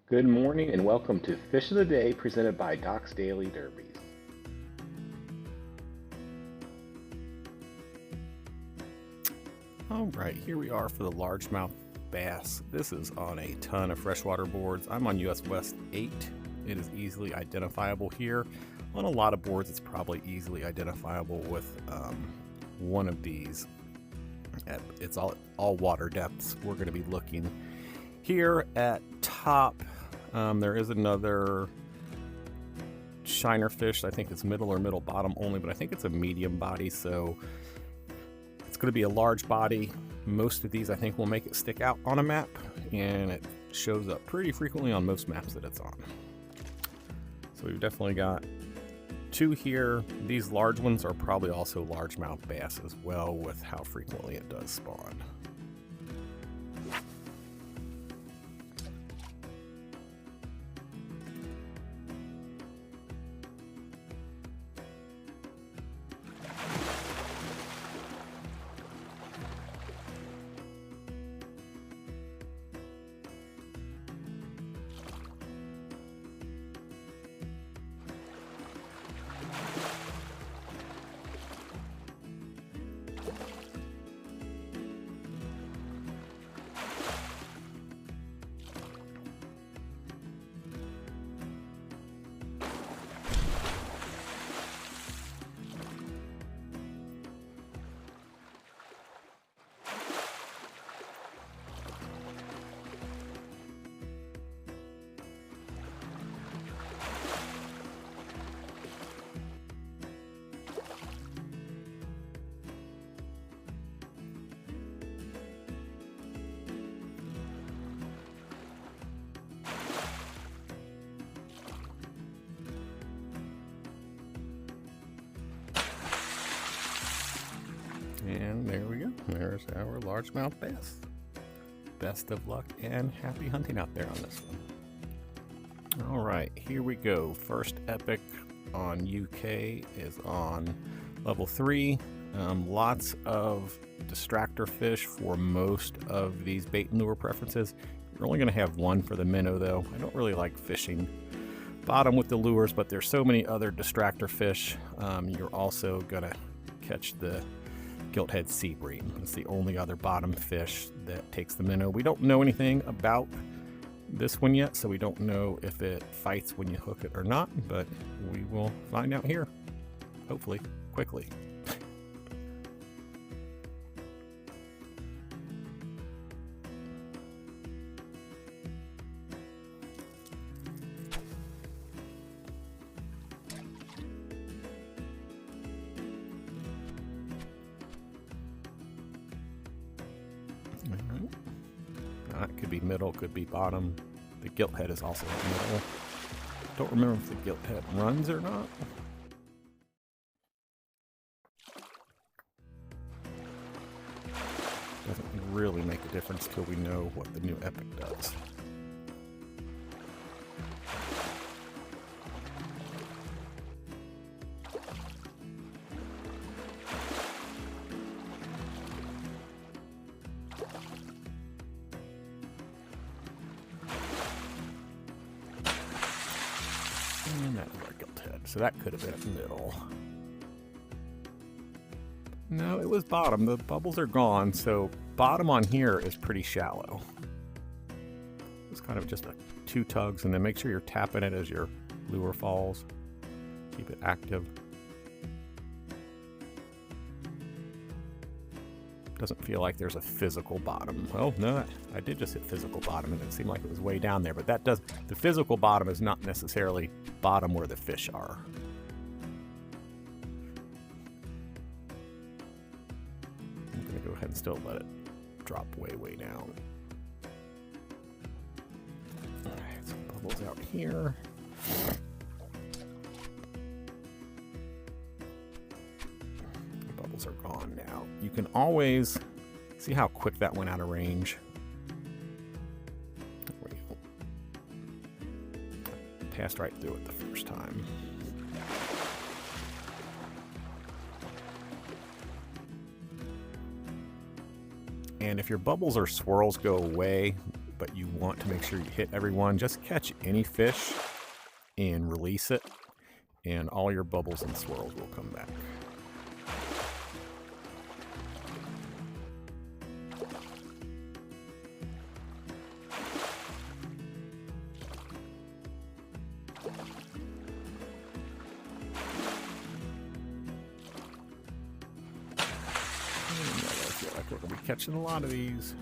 Good morning and welcome to Fish of the Day presented by Doc's Daily Derbies. All right, here we are for the largemouth bass. This is on a ton of freshwater boards. I'm on US West 8. It is easily identifiable here. On a lot of boards, it's probably easily identifiable with one of these. It's all water depths. We're going to be looking here at top. There is another shiner fish. I think it's middle or middle bottom only, but I think it's a medium body, so it's going to be a large body. Most of these I think will make it stick out on a map, and it shows up pretty frequently on most maps that it's on. So we've definitely got two here. These large ones are probably also largemouth bass as well, with how frequently it does spawn. And there we go. There's our largemouth bass. Best of luck and happy hunting out there on this one. All right, here we go. First epic on UK is on level 3. Lots of distractor fish for most of these bait and lure preferences. You're only going to have one for the minnow though. I don't really like fishing bottom with the lures, but there's so many other distractor fish. You're also going to catch the gilthead sea bream. It's the only other bottom fish that takes the minnow. We don't know anything about this one yet, so we don't know if it fights when you hook it or not, but we will find out here, hopefully quickly. It could be middle, could be bottom. The gilthead is also in the middle. Don't remember if the gilthead runs or not. Doesn't really make a difference till we know what the new epic does. And that was our gilthead, so that could have been middle. No, it was bottom. The bubbles are gone, so bottom on here is pretty shallow. It's kind of just 2 tugs, and then make sure you're tapping it as your lure falls. Keep it active. Doesn't feel like there's a physical bottom. Well, no, I did just hit physical bottom, and it seemed like it was way down there, but that does, the physical bottom is not necessarily bottom where the fish are. I'm gonna go ahead and still let it drop way, way down. All right, some bubbles out here. Are gone now. You can always see how quick that went out of range. Passed right through it the first time. And if your bubbles or swirls go away, but you want to make sure you hit everyone. Just catch any fish and release it, and all your bubbles and swirls will come back. I feel like we're going to be catching a lot of these.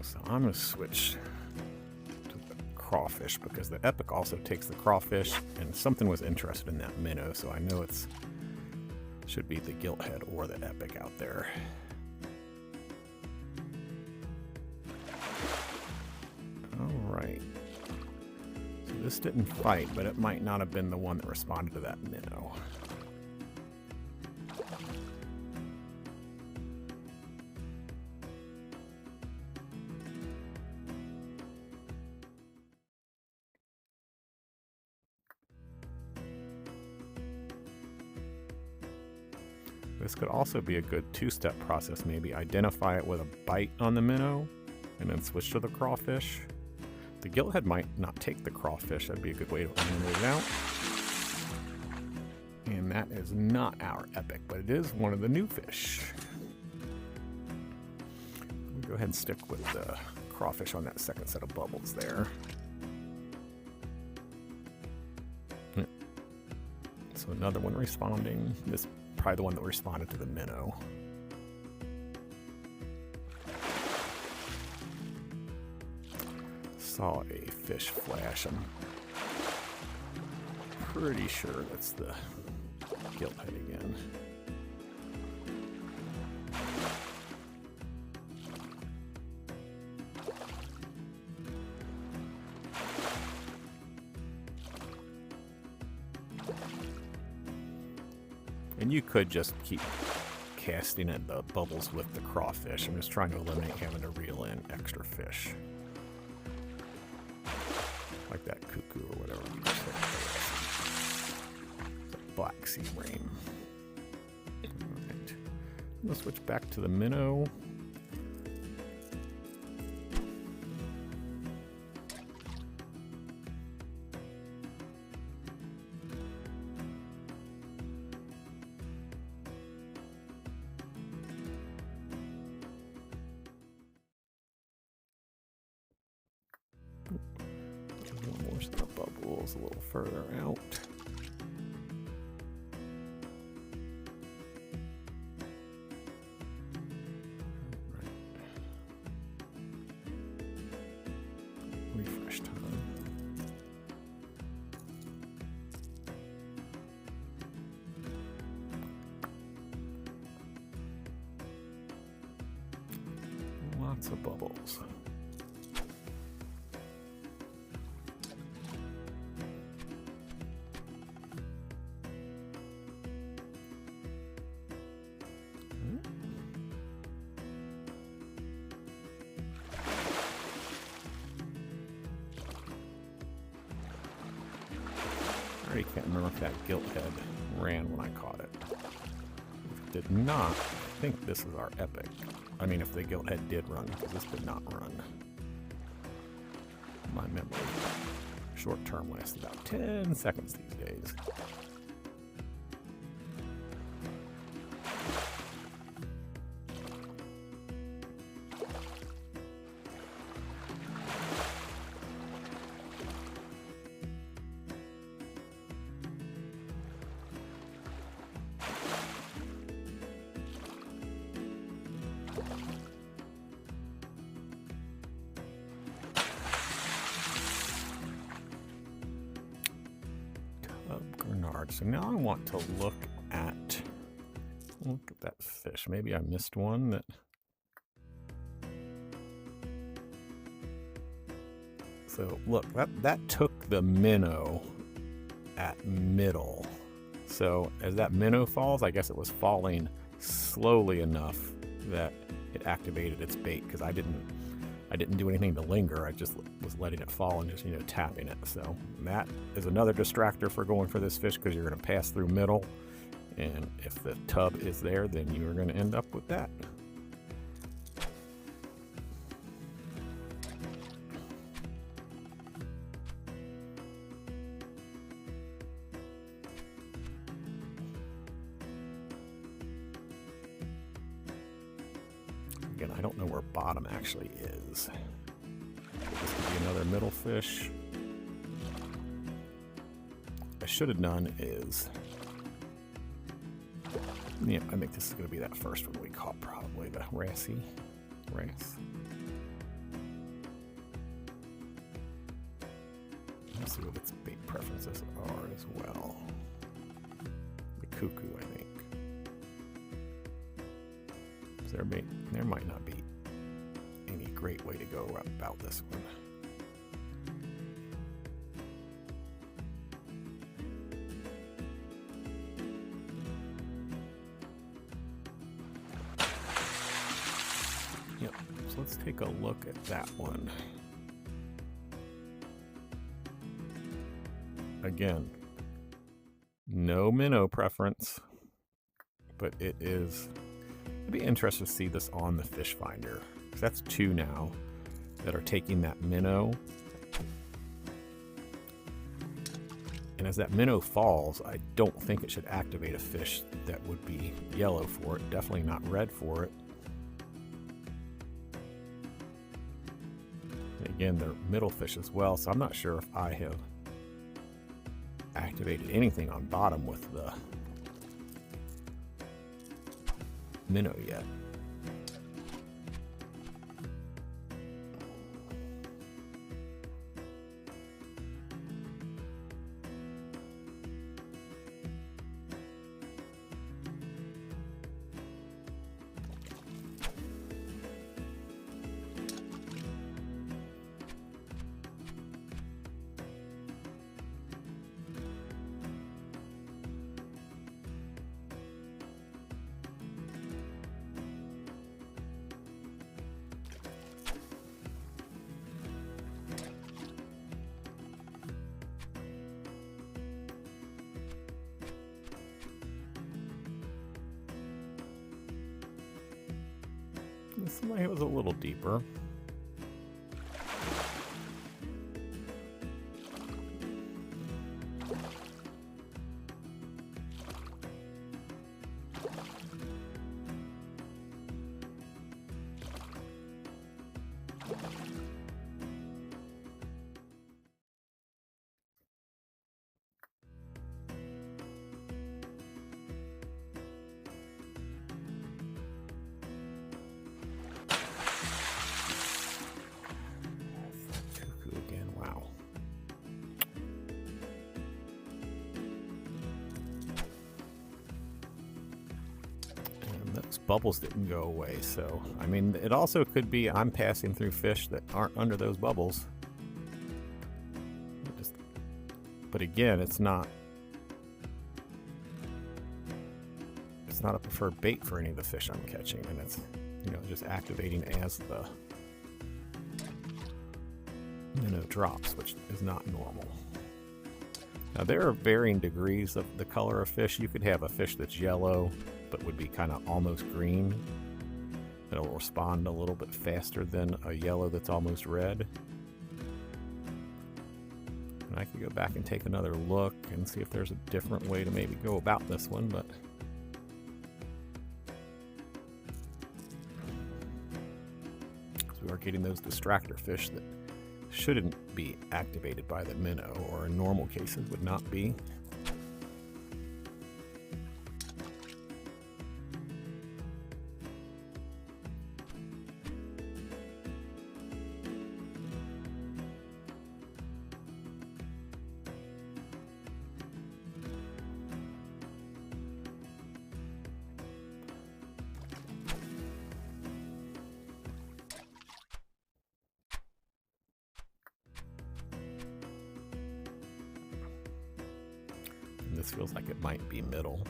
So I'm going to switch to the crawfish because the Epic also takes the crawfish, and something was interested in that minnow, so I know it's should be the Gilthead or the Epic out there. Alright. So this didn't fight, but it might not have been the one that responded to that minnow. This could also be a good two-step process, maybe. Identify it with a bite on the minnow, and then switch to the crawfish. The Gilthead might not take the crawfish. That'd be a good way to eliminate it out. And that is not our Epic, but it is one of the new fish. We'll go ahead and stick with the crawfish on that second set of bubbles there. So another one responding. This probably the one that responded to the minnow. Saw a fish flash. I'm pretty sure that's the Gilthead again. And you could just keep casting at the bubbles with the crawfish. I'm just trying to eliminate having to reel in extra fish. Like that cuckoo or whatever we just had. Black sea ring. Alright. Let's switch back to the minnow. One more set of bubbles a little further out. Right. Refresh time. Lots of bubbles. I already can't remember if that Gilthead ran when I caught it. If it did not, I think this is our Epic. I mean, if the Gilthead did run, because this did not run. My memory short term lasts about 10 seconds these days. Gurnard. So now I want to look at that fish. Maybe I missed one that. So look, that took the minnow at middle. So as that minnow falls, I guess it was falling slowly enough that it activated its bait, because I didn't do anything to linger. I just was letting it fall and just, tapping it. So that is another distractor for going for this fish, because you're going to pass through middle, and if the tub is there, then you're going to end up with that. Again, I don't know where bottom actually is. This could be another middle fish. I should have done is, yeah, I think this is going to be that first one we caught, probably the wrasse. Let's see what its bait preferences are as well. The cuckoo, I think. There might not be any great way to go about this one. Yep, so let's take a look at that one. Again, no minnow preference, but it is. I'd be interested to see this on the fish finder, because that's two now that are taking that minnow. And as that minnow falls, I don't think it should activate a fish that would be yellow for it, definitely not red for it. And again, they're middle fish as well, so I'm not sure if I have activated anything on bottom with the minnow yet. This one was a little deeper. Bubbles didn't go away, so I mean, it also could be I'm passing through fish that aren't under those bubbles. But again, it's not a preferred bait for any of the fish I'm catching, and it's just activating as the minnow drops, which is not normal. Now there are varying degrees of the color of fish. You could have a fish that's yellow but would be kind of almost green. It'll respond a little bit faster than a yellow that's almost red. And I could go back and take another look and see if there's a different way to maybe go about this one, but we are getting those distractor fish that shouldn't be activated by the minnow, or in normal cases would not be. This feels like it might be middle.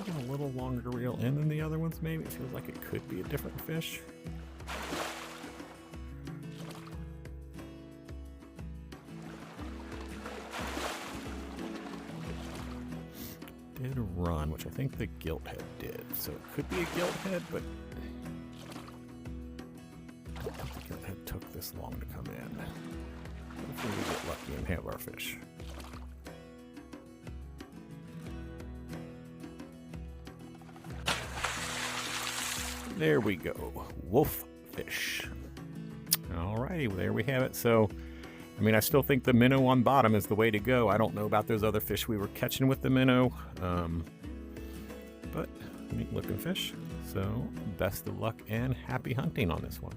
A little longer to reel in than the other ones, maybe. It feels like it could be a different fish. Did run, which I think the gilt head did. So it could be a gilt head, but I don't think the gilt head took this long to come in. Hopefully we get lucky and have our fish. There we go, wolf fish. Alrighty, well, there we have it. So, I mean, I still think the minnow on bottom is the way to go. I don't know about those other fish we were catching with the minnow, but neat looking fish. So, best of luck and happy hunting on this one.